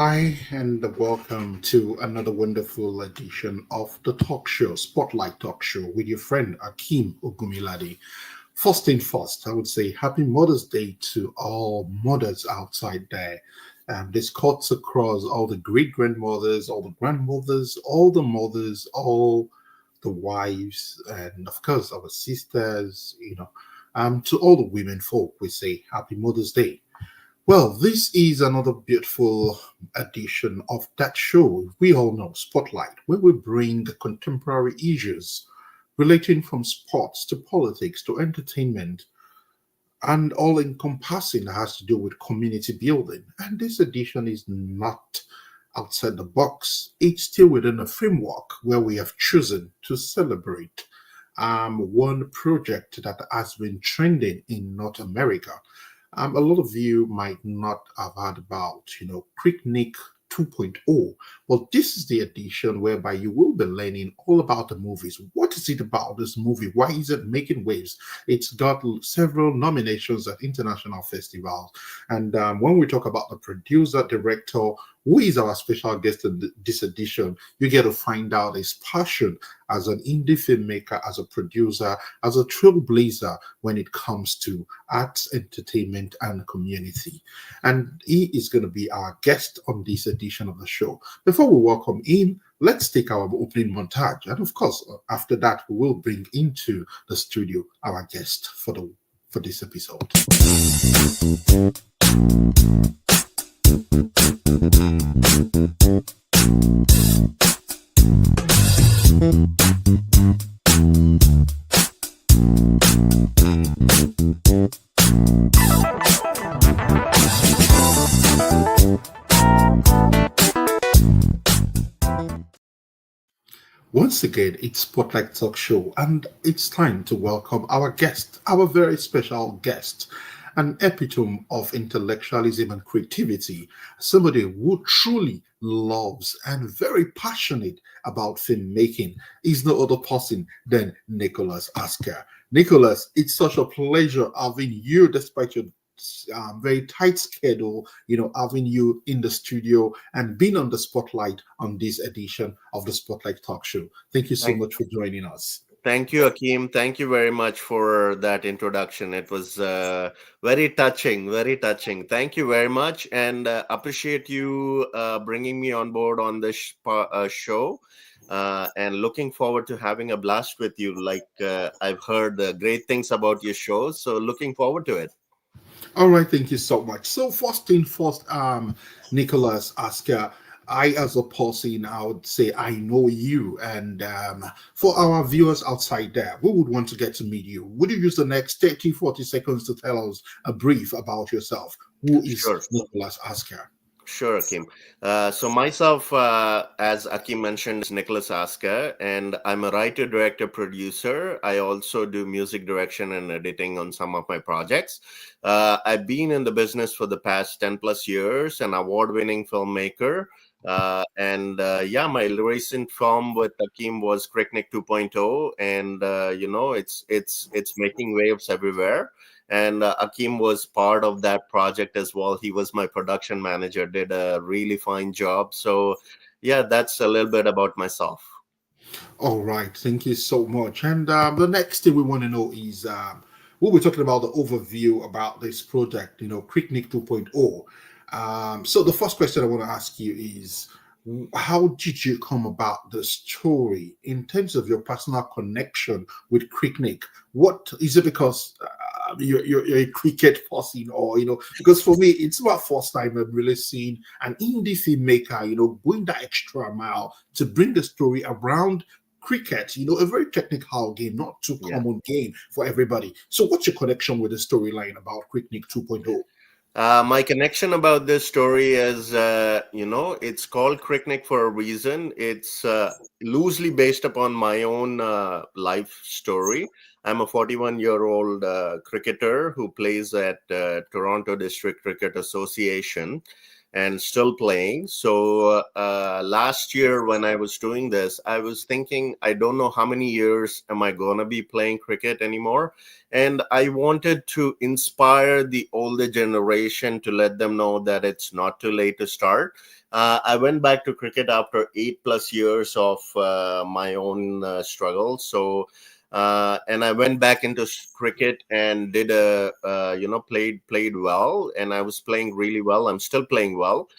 Hi, and welcome to another wonderful edition of the talk show, Spotlight Talk Show, with your friend Akeem Ogumilade. First thing first, I would say Happy Mother's Day to all mothers outside there. This cuts across all the great grandmothers, all the grandmothers, all the mothers, all the wives, and of course our sisters. To all the women folk, we say Happy Mother's Day. Well, this is another beautiful edition of that show we all know, Spotlight, where we bring contemporary issues relating from sports to politics to entertainment and all encompassing that has to do with community building. And this edition is not outside the box, it's still within a framework where we have chosen to celebrate one project that has been trending in North America. A lot of you might not have heard about, Cric-Nick 2.0. Well, this is the edition whereby you will be learning all about the movies. What is it about this movie? Why is it making waves? It's got several nominations at international festivals. And when we talk about the producer, director, who is our special guest in this edition, you get to find out his passion as an indie filmmaker, as a producer, as a trailblazer when it comes to arts, entertainment, and community. And he is going to be our guest on this edition of the show. Before we welcome him, let's take our opening montage. And of course, after that, we will bring into the studio our guest for this episode. Once again, it's Spotlight Talk Show, and it's time to welcome our guest, our very special guest, an epitome of intellectualism and creativity, somebody who truly loves and very passionate about filmmaking is no other person than Nicholas Aska. Nicholas, it's such a pleasure having you despite your very tight schedule, having you in the studio and being on the spotlight on this edition of the Spotlight Talk Show. Thank you so Thank, much for joining us. thank you, Akeem. Thank you very much for that introduction. It was very touching, very touching. Thank you very much, and appreciate you bringing me on board on this show. And looking forward to having a blast with you. Like I've heard great things about your show, so looking forward to it. All right, thank you so much. So first thing first, Nicholas Asker, I as a person, I would say I know you, and for our viewers outside there, we would want to get to meet you. Would you use the next 30, 40 seconds to tell us a brief about yourself? Who is Sure. Nicholas Asker? Sure, Akim. So myself, as Akim mentioned, is Nicholas Aska, and I'm a writer, director, producer. I also do music direction and editing on some of my projects. I've been in the business for the past 10 plus years, an award-winning filmmaker. And yeah, my recent film with Akim was Cric-Nick 2.0, and it's making waves everywhere. And Akim was part of that project as well. He was my production manager, did a really fine job. So yeah, that's a little bit about myself. All right, thank you so much. And the next thing we want to know is we'll be talking about the overview about this project, Cric-Nick 2.0. So the first question I want to ask you is, how did you come about the story in terms of your personal connection with Cric-Nick? What is it because you're a cricket person, or because for me it's my first time I'm really seeing an indie filmmaker, going that extra mile to bring the story around cricket, a very technical game, not too Yeah. common game for everybody. So what's your connection with the storyline about Cric-Nick 2.0? My connection about this story is, it's called Cric-Nick for a reason. It's loosely based upon my own life story. I'm a 41-year-old cricketer who plays at Toronto District Cricket Association. and still playing. So last year when I was doing this, I was thinking, I don't know how many years am I going to be playing cricket anymore. And I wanted to inspire the older generation to let them know that it's not too late to start. I went back to cricket after 8+ years of my own struggle. So and I went back into cricket and did played well, and I was playing really well. I'm still playing well.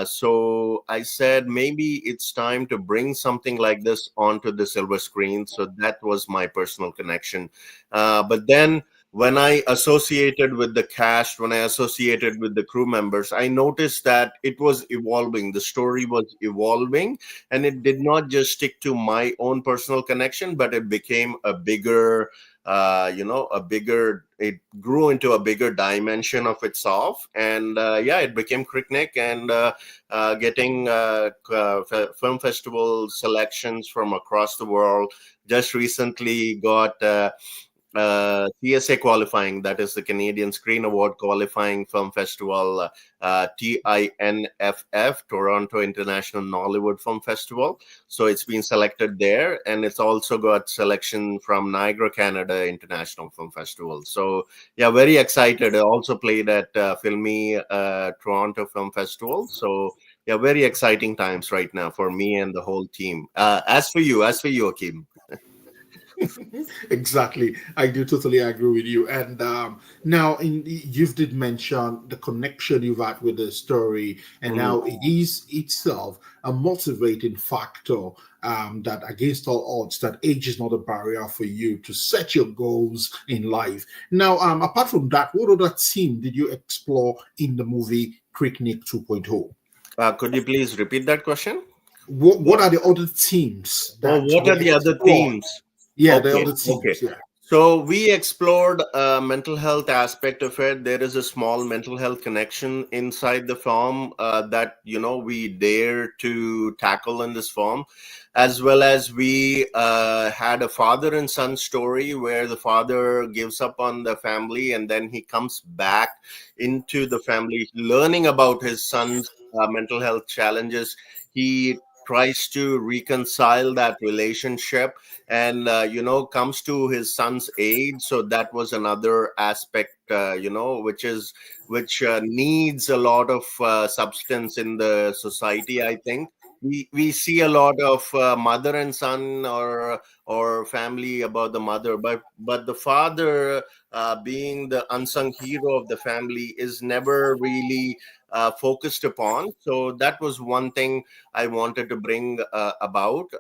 So I said maybe it's time to bring something like this onto the silver screen. So that was my personal connection. But then when I associated with the cast, when I associated with the crew members, I noticed that it was evolving. The story was evolving, and it did not just stick to my own personal connection, but it became a bigger it grew into a bigger dimension of itself. And it became Cric-Nick, and getting film festival selections from across the world. Just recently got CSA qualifying, that is the Canadian Screen Award qualifying film festival, TINFF, Toronto International Nollywood Film Festival. So it's been selected there, and it's also got selection from Niagara, Canada International Film Festival. So yeah, very excited. I also played at Filmy Toronto Film Festival. So yeah, very exciting times right now for me and the whole team. As for you, Akeem. Exactly, I do totally agree with you. And now, you did mention the connection you've had with the story, and Mhm. now it is itself a motivating factor. That against all odds, that age is not a barrier for you to set your goals in life. Now, apart from that, what other theme did you explore in the movie Cric-Nick 2.0? Could you please repeat that question? What What? are the other themes Oh, that what were are the other explored? themes? Yeah, the Okay, other okay. themes. Yeah. So we explored mental health aspect of it. There is a small mental health connection inside the film that we dare to tackle in this film, as well as we had a father and son story where the father gives up on the family and then he comes back into the family, learning about his son's mental health challenges. He tries to reconcile that relationship, and comes to his son's aid. So that was another aspect, which needs a lot of substance in the society, I think. We see a lot of mother and son, or family about the mother, but the father, being the unsung hero of the family, is never really focused upon. So that was one thing I wanted to bring about,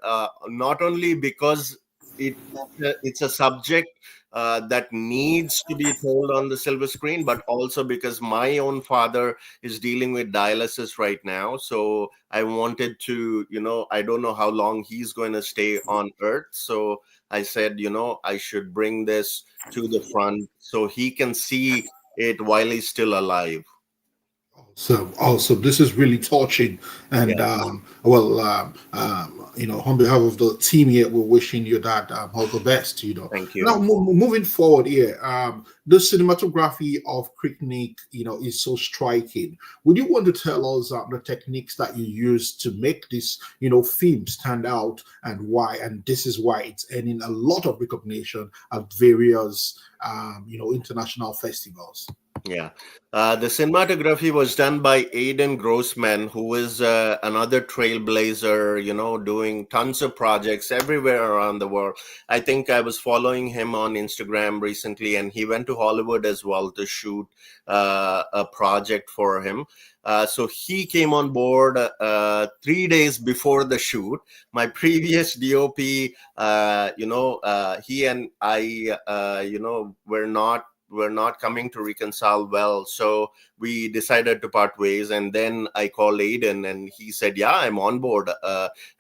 not only because it it's a subject that needs to be told on the silver screen, but also because my own father is dealing with dialysis right now. So I wanted to, I don't know how long he's going to stay on earth. So I said, I should bring this to the front so he can see it while he's still alive. So, also, this is really touching. And Yeah, on behalf of the team here, we're wishing you that all the best. thank Now, you. moving forward here, the cinematography of Cric-Nick, is so striking. Would you want to tell us the techniques that you use to make this, film stand out, and why? And this is why it's earning a lot of recognition at various, international festivals. Yeah. The cinematography was done by Aidan Grossman, who is another trailblazer, doing tons of projects everywhere around the world. I think I was following him on Instagram recently, and he went to Hollywood as well to shoot a project for him. So he came on board 3 days before the shoot. My previous DOP, he and I, were not coming to reconcile well. So we decided to part ways. And then I called Aiden and he said, yeah, I'm on board.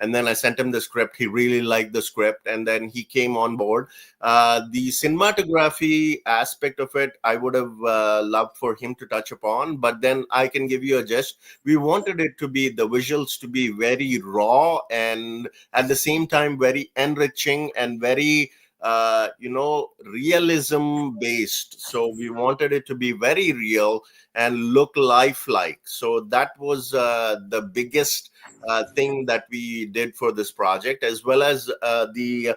And then I sent him the script. He really liked the script. And then he came on board. The cinematography aspect of it, I would have loved for him to touch upon. But then I can give you a gist. We wanted it to be, the visuals to be very raw and at the same time very enriching and very realism based. So we wanted it to be very real and look lifelike. So that was the biggest thing that we did for this project, as well as the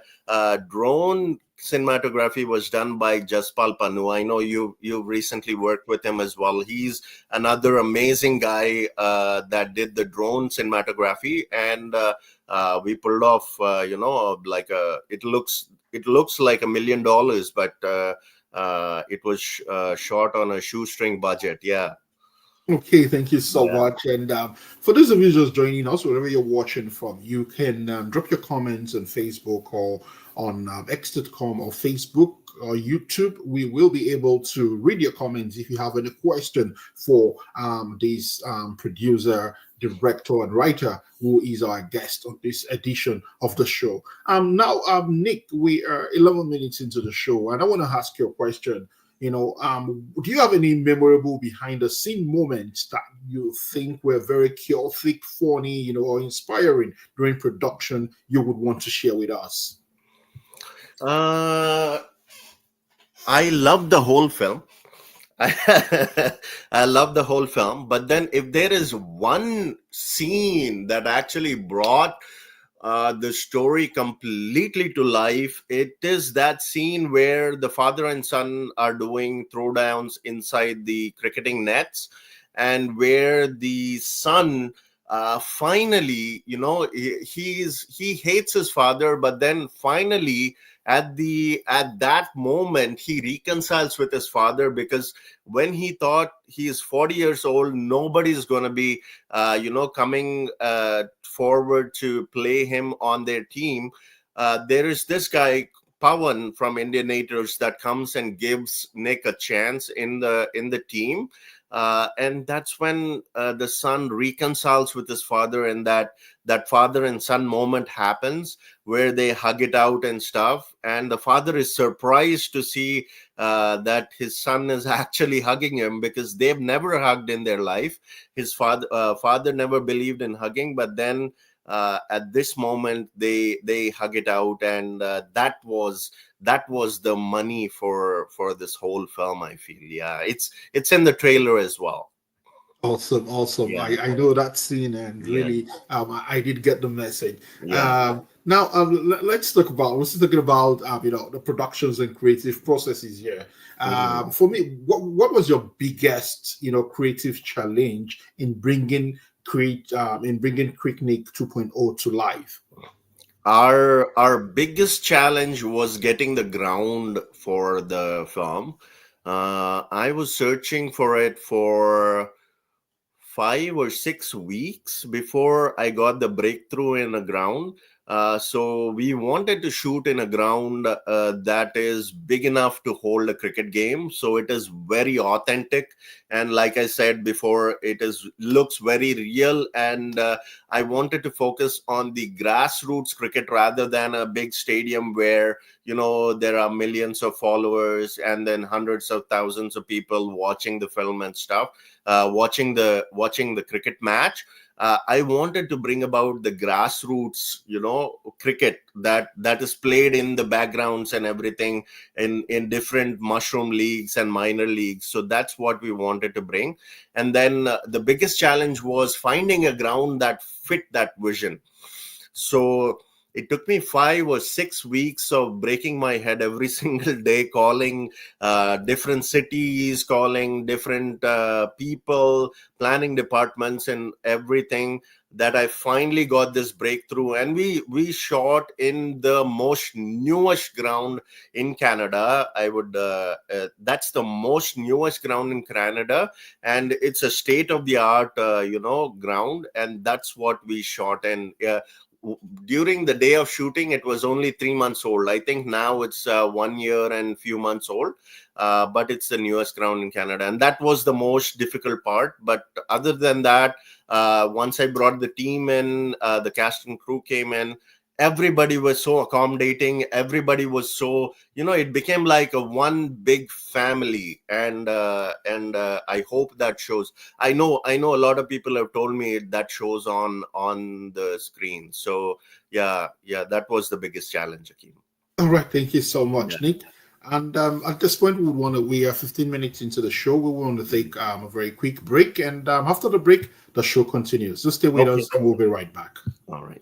drone cinematography was done by Jaspal Panu. I know you recently worked with him as well. He's another amazing guy that did the drone cinematography, and we pulled off like it looks like $1 million, but it was shot on a shoestring budget. Yeah. Okay, thank you so Yeah. much. And for those of you just joining us, wherever you're watching from, you can drop your comments on Facebook or on X.com or Facebook or YouTube. We will be able to read your comments if you have any question for this producer, director, and writer who is our guest on this edition of the show. Now, Nick, we are 11 minutes into the show, and I want to ask you a question. Do you have any memorable behind the scene moments that you think were very chaotic, funny, or inspiring during production you would want to share with us? uh, I love the whole film. I love the whole film, but then if there is one scene that actually brought the story completely to life, it is that scene where the father and son are doing throwdowns inside the cricketing nets, and where the son finally, he hates his father, but then finally at that moment he reconciles with his father, because when he thought he is 40 years old, nobody's going to be coming forward to play him on their team. There is this guy Pawan from Indianators that comes and gives Nick a chance in the team, and that's when the son reconciles with his father, and that father and son moment happens where they hug it out and stuff, and the father is surprised to see that his son is actually hugging him, because they've never hugged in their life. His father never believed in hugging, but then at this moment they hug it out, and that was the money for this whole film, I feel. Yeah, it's in the trailer as well. Awesome, awesome. Yeah. I know that scene, and Yeah. really, I did get the message. Yeah. Now, let's talk about. We're talking about the productions and creative processes here. Mhm. For me, what was your biggest creative challenge in bringing Cric-Nick 2.0 to life? Our biggest challenge was getting the ground for the film. I was searching for it for 5 or 6 weeks before I got the breakthrough in a ground. So we wanted to shoot in a ground that is big enough to hold a cricket game. So it is very authentic, and like I said before, looks very real. And I wanted to focus on the grassroots cricket rather than a big stadium where there are millions of followers and then hundreds of thousands of people watching the film and stuff, watching the cricket match. I wanted to bring about the grassroots, cricket that is played in the backgrounds and everything in different mushroom leagues and minor leagues. So that's what we wanted to bring. And then the biggest challenge was finding a ground that fit that vision. So it took me 5 or 6 weeks of breaking my head every single day, calling different cities, calling different people, planning departments, and everything, that I finally got this breakthrough. And we shot in the most newest ground in Canada. That's the most newest ground in Canada, and it's a state of the art, ground, and that's what we shot. And during the day of shooting, it was only 3 months old. I think now it's 1 year and few months old, but it's the newest ground in Canada, and that was the most difficult part. But other than that, once I brought the team in, the cast and crew came in, everybody was so accommodating. Everybody was so, it became like a one big family. And I hope that shows. I know a lot of people have told me that shows on the screen. So yeah, that was the biggest challenge, Akeem. All right, thank you so Yeah. much, Nick. And at this point, we are 15 minutes into the show. We want to take a very quick break, and after the break, the show continues. So stay with Okay. us, and we'll be right back. All right.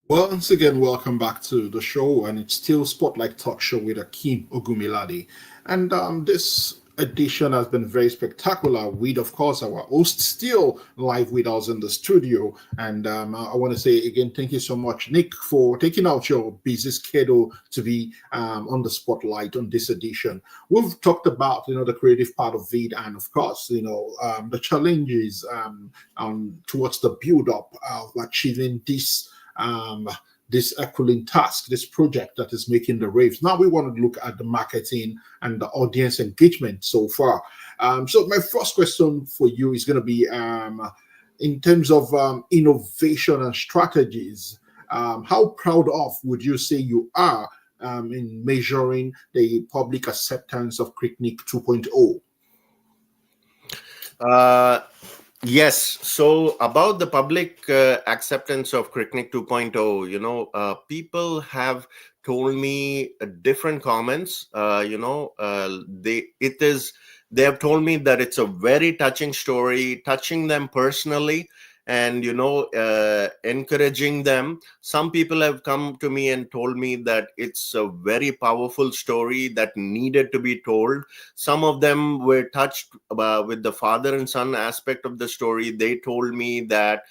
Once again, welcome back to the show, and it's still Spotlight Talk Show with Akeem Ogumiladi. And this edition has been very spectacular with, of course, our host still live with us in the studio. And I want to say again, thank you so much, Nick, for taking out your busy schedule to be on the spotlight on this edition. We've talked about, the creative part of it, and of course, the challenges towards the build-up of achieving um, this Aquilin task, this project that is making the waves. Now we want to look at the marketing and the audience engagement so far. So my first question for you is going to be in terms of innovation and strategies. How proud of would you say you are in measuring the public acceptance of Cric-Nick 2.0? Yes. So about the public acceptance of Cric-Nick 2.0, people have told me different comments. They have told me that it's a very touching story, touching them personally, and encouraging them. Some people have come to me and told me that it's a very powerful story that needed to be told. Some of them were touched with the father and son aspect of the story. They told me that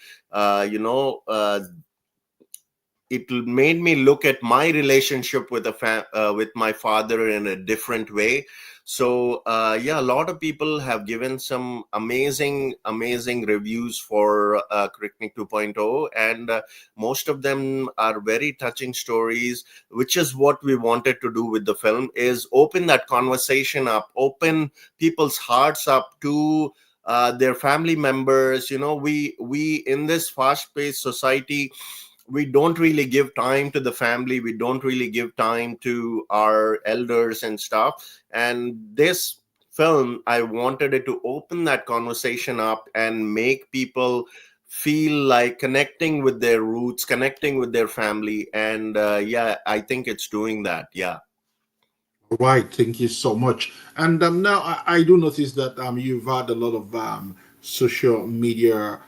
it made me look at my relationship with with my father in a different way. So yeah, a lot of people have given some amazing reviews for Cric-Nick 2.0, and most of them are very touching stories, which is what we wanted to do with the film, is open that conversation up, open people's hearts up to their family members. We in this fast-paced society, we don't really give time to the family, we don't really give time to our elders and stuff. And this film, I wanted it to open that conversation up and make people feel like connecting with their roots, connecting with their family. And yeah, I think it's doing that. Yeah. Right, thank you so much. And now I do notice that you've had a lot of social media,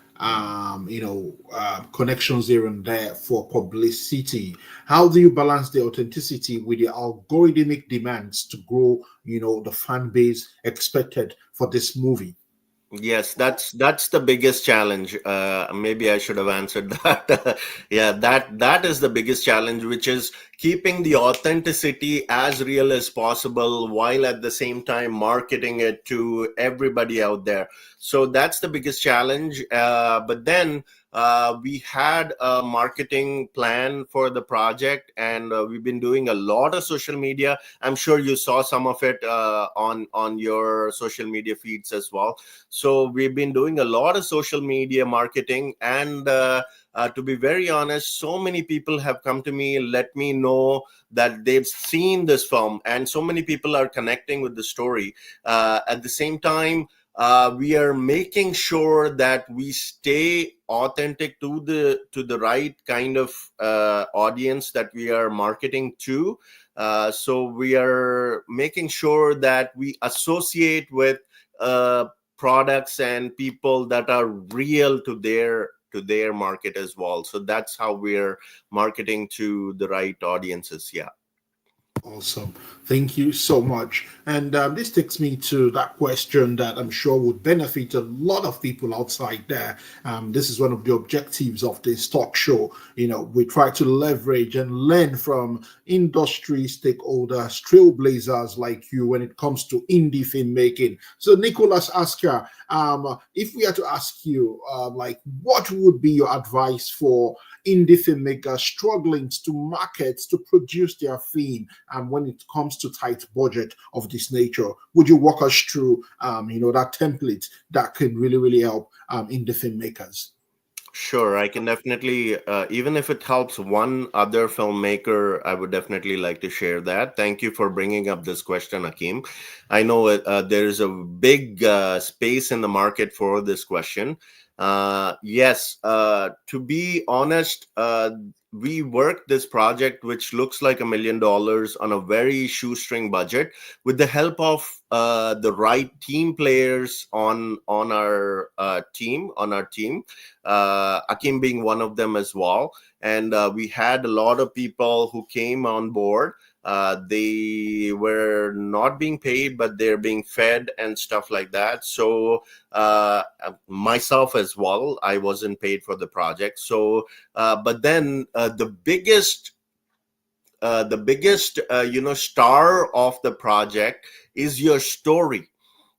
connections here and there for publicity. How do you balance the authenticity with the algorithmic demands to grow, the fan base expected for this movie? Yes, that's the biggest challenge. Maybe I should have answered that. Yeah, that is the biggest challenge, which is keeping the authenticity as real as possible while at the same time marketing it to everybody out there. So that's the biggest challenge. But then we had a marketing plan for the project, and we've been doing a lot of social media. I'm sure you saw some of it on your social media feeds as well. So we've been doing a lot of social media marketing, and to be very honest, so many people have come to me, let me know that they've seen this film, and so many people are connecting with the story. At the same time, we are making sure that we stay authentic to the right kind of audience that we are marketing to. So we are making sure that we associate with products and people that are real to their market as well. So that's how we're marketing to the right audiences. Yeah. Awesome. Thank you so much. And this takes me to that question that I'm sure would benefit a lot of people outside there. This is one of the objectives of this talk show. We try to leverage and learn from industry stakeholders, trailblazers like you when it comes to indie filmmaking. So, Nicholas Aska, if we are to ask you, what would be your advice for indie filmmakers struggling to market, to produce their film, when it comes to tight budget of this nature? Would you walk us through, that template that could really, really help indie filmmakers? Sure, I can definitely, even if it helps one other filmmaker, I would definitely like to share that. Thank you for bringing up this question, Akeem. I know there's a big space in the market for this question. Yes, to be honest, we worked this project, which looks like $1 million, on a very shoestring budget, with the help of the right team players on our team. Akim being one of them as well. And we had a lot of people who came on board. They were not being paid, but they're being fed and stuff like that. So myself as well, I wasn't paid for the project. So, but then the biggest star of the project is your story.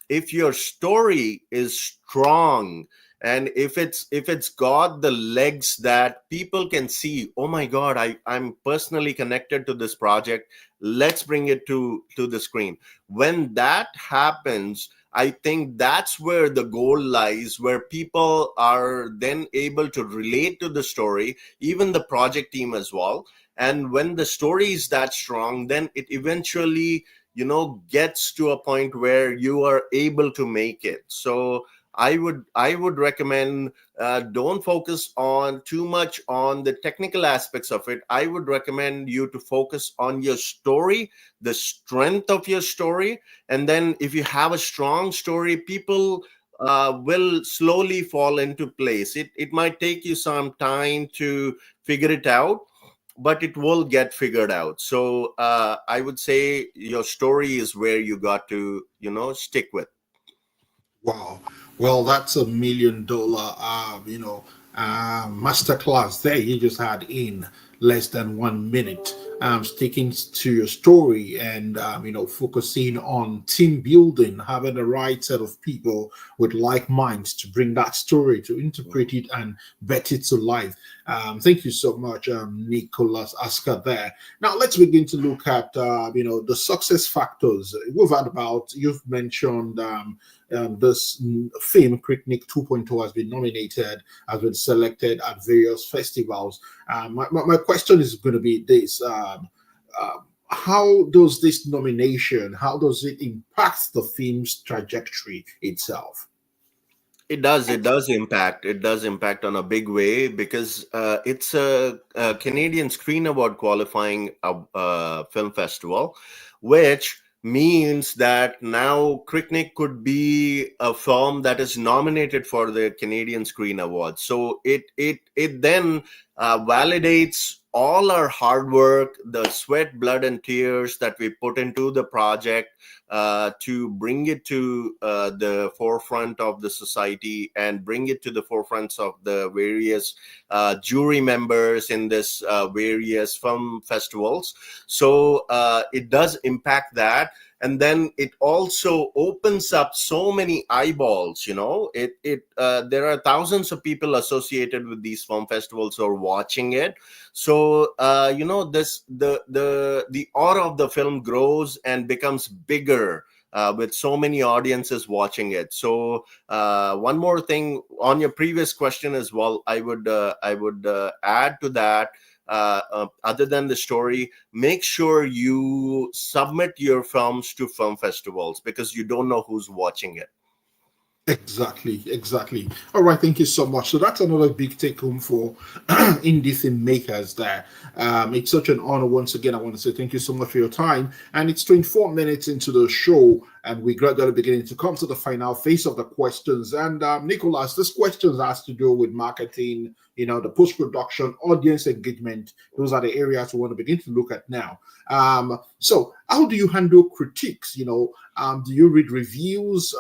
If your story is strong, and if it's got the legs that people can see, oh my god, I'm personally connected to this project, let's bring it to the screen. When that happens, I think that's where the goal lies, where people are then able to relate to the story, even the project team as well. And when the story is that strong, then it eventually gets to a point where you are able to make it. So I would recommend, don't focus on too much on the technical aspects of it. I would recommend you to focus on your story, the strength of your story. And then if you have a strong story, people will slowly fall into place. It might take you some time to figure it out, but it will get figured out. So I would say your story is where you got to stick with. Wow. Well, that's $1 million, masterclass there you just had in less than 1 minute. Sticking to your story and, focusing on team building, having the right set of people with like minds to bring that story, to interpret it and bet it to life. Thank you so much, Nicholas Aska there. Now let's begin to look at, the success factors. You've mentioned this film, Cric-Nick 2.0, has been nominated, has been selected at various festivals. My question is going to be this. How does this nomination, how does it impact the film's trajectory itself? It does impact on a big way, because it's a Canadian Screen Award qualifying film festival, which means that now Cric-Nick could be a film that is nominated for the Canadian Screen Award. So it then validates all our hard work, the sweat, blood, and tears that we put into the project, to bring it to the forefront of the society, and bring it to the forefronts of the various jury members in this various film festivals. So it does impact that. And then it also opens up so many eyeballs. There are thousands of people associated with these film festivals who are watching it. So this the aura of the film grows and becomes bigger, with so many audiences watching it. So one more thing on your previous question as well, I would add to that. Other than the story, make sure you submit your films to film festivals, because you don't know who's watching it. Exactly, exactly. All right, thank you so much. So that's another big take home for indie filmmakers there. It's such an honor. Once again, I want to say thank you so much for your time. And it's 24 minutes into the show, and we're gradually beginning to come to the final phase of the questions. And Nicholas, this questions has to do with marketing, the post-production, audience engagement. Those are the areas we want to begin to look at now. So how do you handle critiques? Do you read reviews?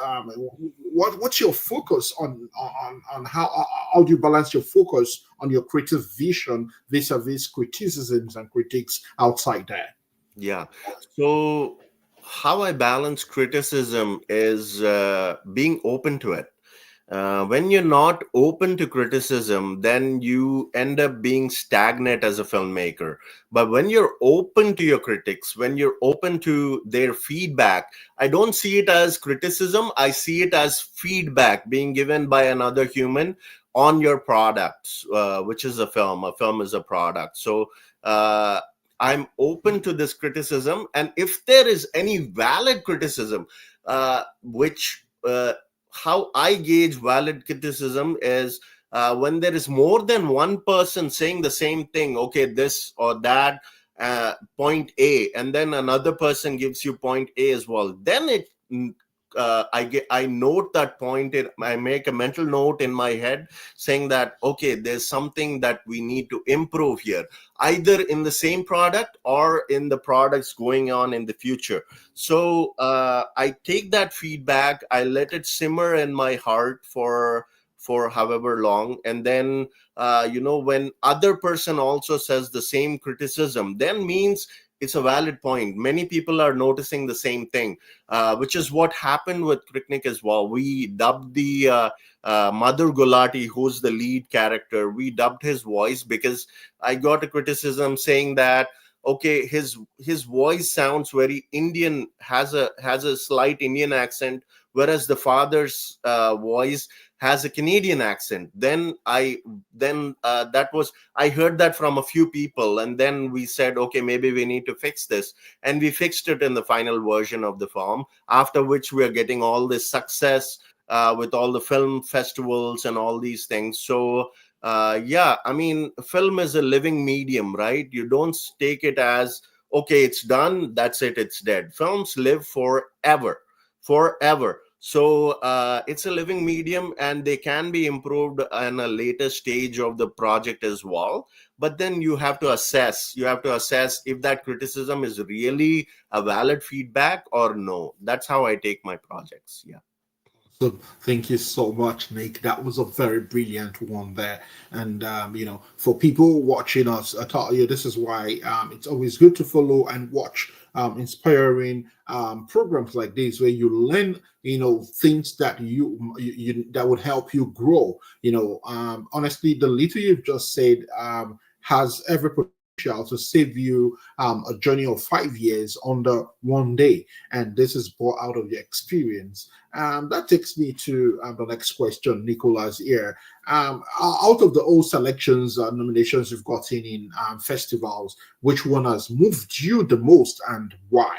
What's your focus on how do you balance your focus on your creative vision vis-a-vis criticisms and critiques outside there? Yeah. So how I balance criticism is being open to it. When you're not open to criticism, then you end up being stagnant as a filmmaker. But when you're open to your critics, when you're open to their feedback, I don't see it as criticism. I see it as feedback being given by another human on your products, which is a film. A film is a product. So I'm open to this criticism. And if there is any valid criticism, which how I gauge valid criticism is when there is more than one person saying the same thing, okay, this or that, point A, and then another person gives you point A as well. Then I note that point. I make a mental note in my head saying that, okay, there's something that we need to improve here, either in the same product or in the products going on in the future. So I take that feedback, I let it simmer in my heart for however long, and then when other person also says the same criticism, then means it's a valid point. Many people are noticing the same thing, which is what happened with Cric-Nick as well. We dubbed the Madhur Gulati, who's the lead character, we dubbed his voice because I got a criticism saying that, okay, his voice sounds very Indian, has a slight Indian accent, whereas the father's voice has a Canadian accent. Then that was, I heard that from a few people, and then we said, okay, maybe we need to fix this, and we fixed it in the final version of the film. After which we are getting all this success with all the film festivals and all these things. So yeah, I mean, film is a living medium, right? You don't take it as, okay, it's done, that's it, it's dead. Films live forever. So it's a living medium, and they can be improved in a later stage of the project as well. But then you have to assess if that criticism is really a valid feedback or no. That's how I take my projects. Yeah. So thank you so much, Nick. That was a very brilliant one there. And for people watching us, I tell you, this is why it's always good to follow and watch inspiring programs like this, where you learn, things that you that would help you grow. Honestly, the little you've just said has every potential to save you a journey of 5 years under one day, and this is brought out of your experience. That takes me to the next question, Nicola's here. Out of the old selections, nominations you've gotten in festivals, which one has moved you the most and why?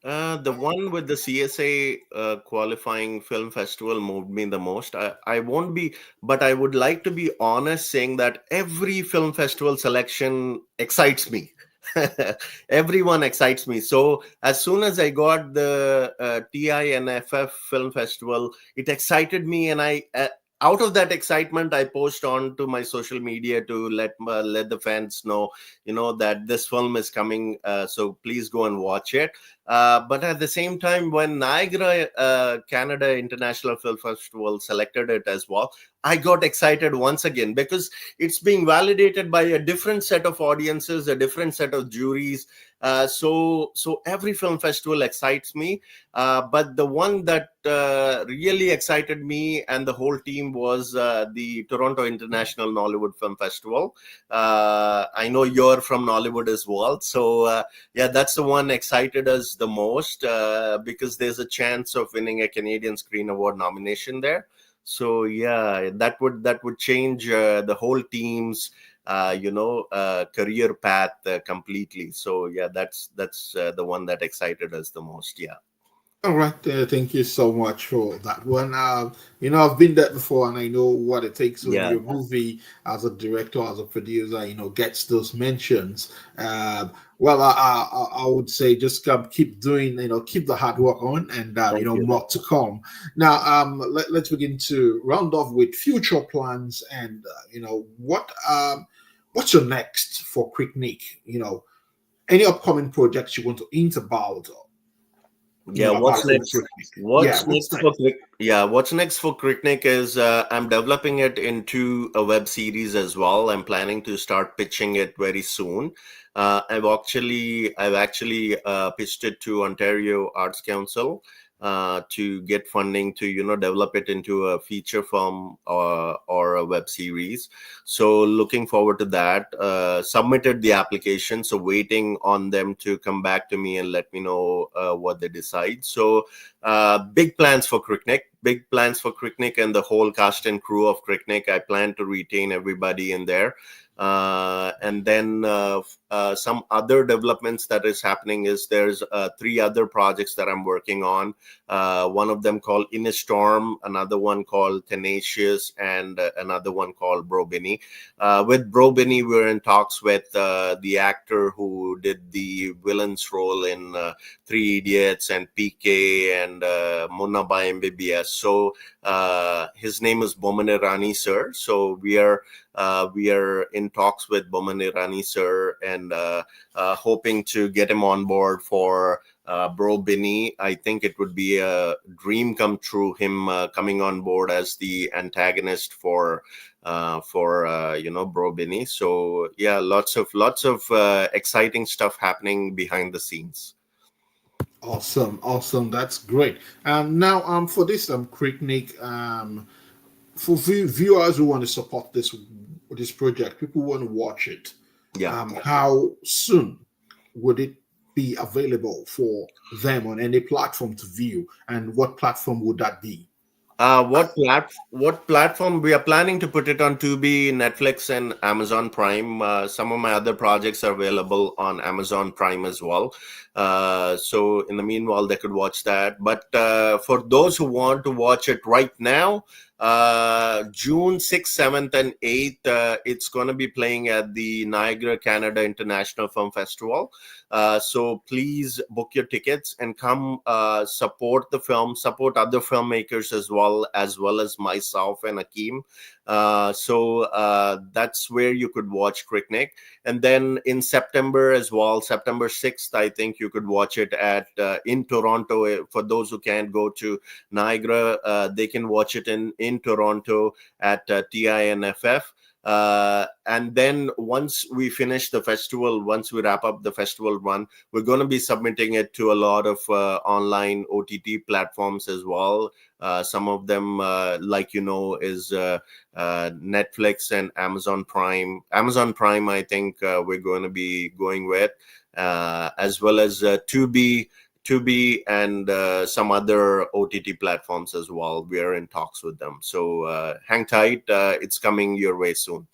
The one with the CSA qualifying film festival moved me the most. I won't be, but I would like to be honest saying that every film festival selection excites me. Everyone excites me. So as soon as I got the TINFF Film Festival, it excited me, and I out of that excitement, I post on to my social media to let the fans know, that this film is coming. So please go and watch it. But at the same time, when Niagara Canada International Film Festival selected it as well, I got excited once again, because it's being validated by a different set of audiences, a different set of juries. So every film festival excites me. But the one that really excited me and the whole team was the Toronto International Nollywood Film Festival. I know you're from Nollywood as well. So yeah, that's the one excited us the most, because there's a chance of winning a Canadian Screen Award nomination there. So yeah, that would change the whole team's career path completely. So yeah, that's the one that excited us the most. Yeah. All right, thank you so much for that one. I've been there before, and I know what it takes when Yeah. your movie, as a director, as a producer, gets those mentions. Well, I would say just keep doing, keep the hard work on, and Thank you. more to come. Now, let's begin to round off with future plans, and what's your next for Cric-Nick? Any upcoming projects you want to hint about? Yeah, what's Apart from next? Cric-Nick. Yeah, What's what's next for next? what's next for Cric-Nick is I'm developing it into a web series as well. I'm planning to start pitching it very soon. I've actually pitched it to Ontario Arts Council. to get funding to develop it into a feature film or a web series. So looking forward to that. Submitted the application, so waiting on them to come back to me and let me know what they decide. So big plans for Cric-Nick. Big plans for Cric-Nick and the whole cast and crew of Cric-Nick. I plan to retain everybody in there. And then some other developments that is happening is there's 3 other projects that I'm working on. One of them called In a Storm, another one called Tenacious, and another one called Bro Benny. With Bro Benny, we're in talks with the actor who did the villain's role in 3 Idiots and PK and Munna Bhai MBBS. So his name is Bomane Rani sir. So we are in talks with Bomane Rani sir and hoping to get him on board for Bro Benny. I think it would be a dream come true, him coming on board as the antagonist for Bro Benny. So yeah, lots of exciting stuff happening behind the scenes. Awesome. That's great. Now, for this Cric-Nick, for viewers who want to support this project, people want to watch it. Yeah. How soon would it be available for them on any platform to view, and what platform would that be? What platform? We are planning to put it on Tubi, Netflix, and Amazon Prime. Some of my other projects are available on Amazon Prime as well. So in the meanwhile, they could watch that. But for those who want to watch it right now, June 6th, 7th, and 8th, it's going to be playing at the Niagara, Canada International Film Festival. So please book your tickets and come support the film, support other filmmakers as well as myself and Akeem. So that's where you could watch Cric-Nick. And then in September as well, September 6th, I think you could watch it at in Toronto. For those who can't go to Niagara, they can watch it in Toronto at TINFF. And then once we finish the festival, once we wrap up the festival run, we're going to be submitting it to a lot of online OTT platforms as well. Some of them, is Netflix and Amazon Prime. Amazon Prime, I think we're going to be going with, as well as Tubi and some other OTT platforms as well. We are in talks with them. So hang tight. It's coming your way soon.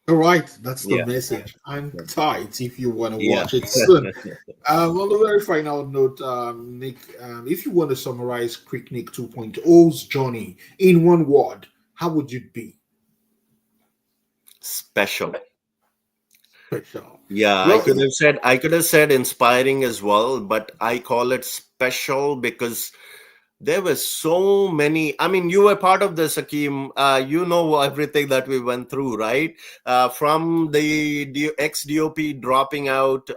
All right. That's the message. Hang tight if you want to watch it soon. On the very final note, Nick, if you want to summarize Cric-Nick 2.0's journey in one word, how would it be? Special. Yeah, well, I could have said inspiring as well, but I call it special because there were so many. I mean, you were part of this, Akeem. You know everything that we went through, right? From the ex-DOP dropping out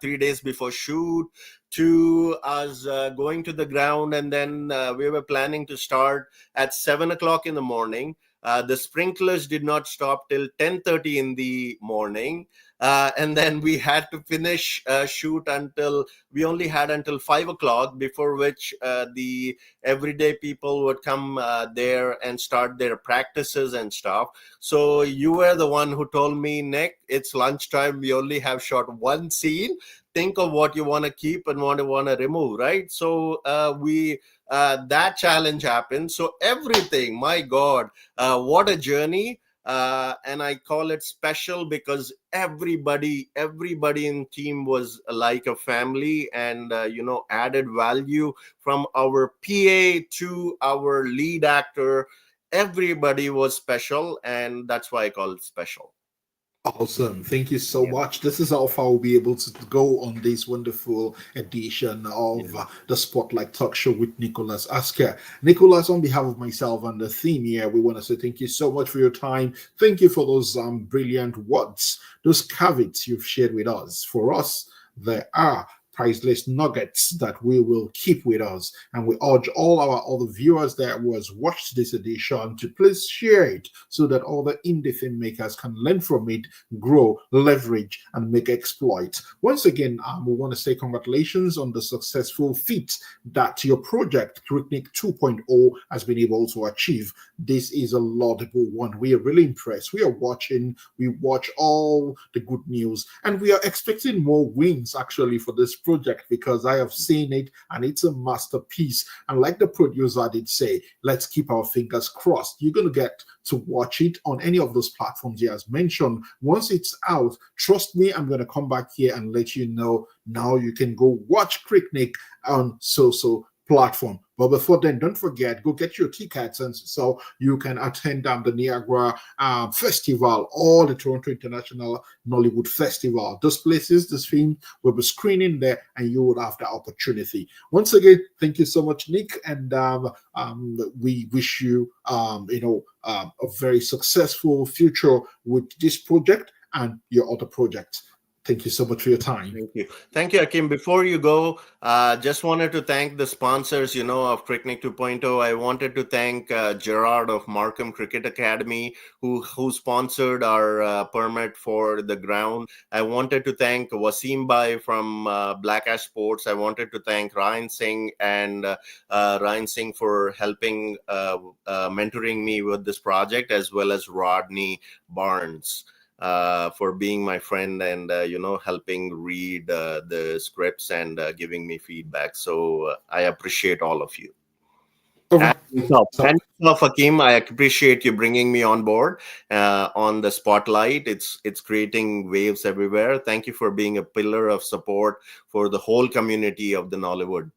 3 days before shoot, to us going to the ground, and then we were planning to start at 7 o'clock in the morning. The sprinklers did not stop till 10:30 in the morning. And then we had to finish shoot until we only had until 5 o'clock, before which the everyday people would come there and start their practices and stuff. So you were the one who told me, Nick, it's lunchtime. We only have shot one scene. Think of what you want to keep and want to remove, right? So that challenge happened. So everything, my God, what a journey. And I call it special because everybody in team was like a family, and added value from our PA to our lead actor. Everybody was special, and that's why I call it special. Awesome. Thank you so much. This is how far we'll be able to go on this wonderful edition of the Spotlight Talk Show with Nicholas Aska. Nicholas, on behalf of myself and the theme here, we want to say thank you so much for your time. Thank you for those brilliant words, those caveats you've shared with us. For us, there are priceless nuggets that we will keep with us. And we urge all our other viewers that was watched this edition to please share it so that other indie filmmakers can learn from it, grow, leverage, and make exploits. Once again, we want to say congratulations on the successful feat that your project, Cric-Nick 2.0, has been able to achieve. This is a laudable one. We are really impressed. We are watching, we watch all the good news, and we are expecting more wins actually for this project because I have seen it and it's a masterpiece. And like the producer did say, let's keep our fingers crossed. You're going to get to watch it on any of those platforms he has mentioned. Once it's out, trust me, I'm going to come back here and let you know. Now you can go watch Cric-Nick on social platform. But before then, don't forget, go get your tickets and so you can attend the Niagara Festival or the Toronto International Nollywood Festival. Those places, this film will be screening there and you would have the opportunity. Once again, thank you so much, Nick. And we wish you, a very successful future with this project and your other projects. Thank you so much for your time. Thank you. Thank you, Akim. Before you go, just wanted to thank the sponsors, of Cric-Nick 2.0. I wanted to thank Gerard of Markham Cricket Academy, who sponsored our permit for the ground. I wanted to thank Wasim Bhai from Black Ash Sports. I wanted to thank Ryan Singh and Ryan Singh for helping, mentoring me with this project, as well as Rodney Barnes. For being my friend and helping read the scripts and giving me feedback. So I appreciate all of you. And yourself, Hakeem, I appreciate you bringing me on board on the spotlight. It's creating waves everywhere. Thank you for being a pillar of support for the whole community of the Nollywood.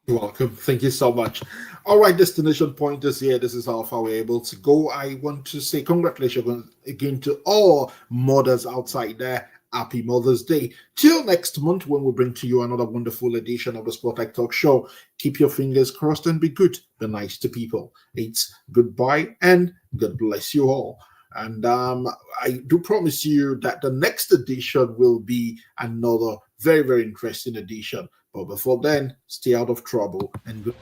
You're welcome. Thank you so much. All right, destination pointers here. This is how far we're able to go. I want to say congratulations again to all mothers outside there. Happy Mother's Day. Till next month when we bring to you another wonderful edition of the Spotlight Talk Show. Keep your fingers crossed and be good. Be nice to people. It's goodbye and God bless you all. And I do promise you that the next edition will be another very, very interesting edition. But before then, stay out of trouble and good.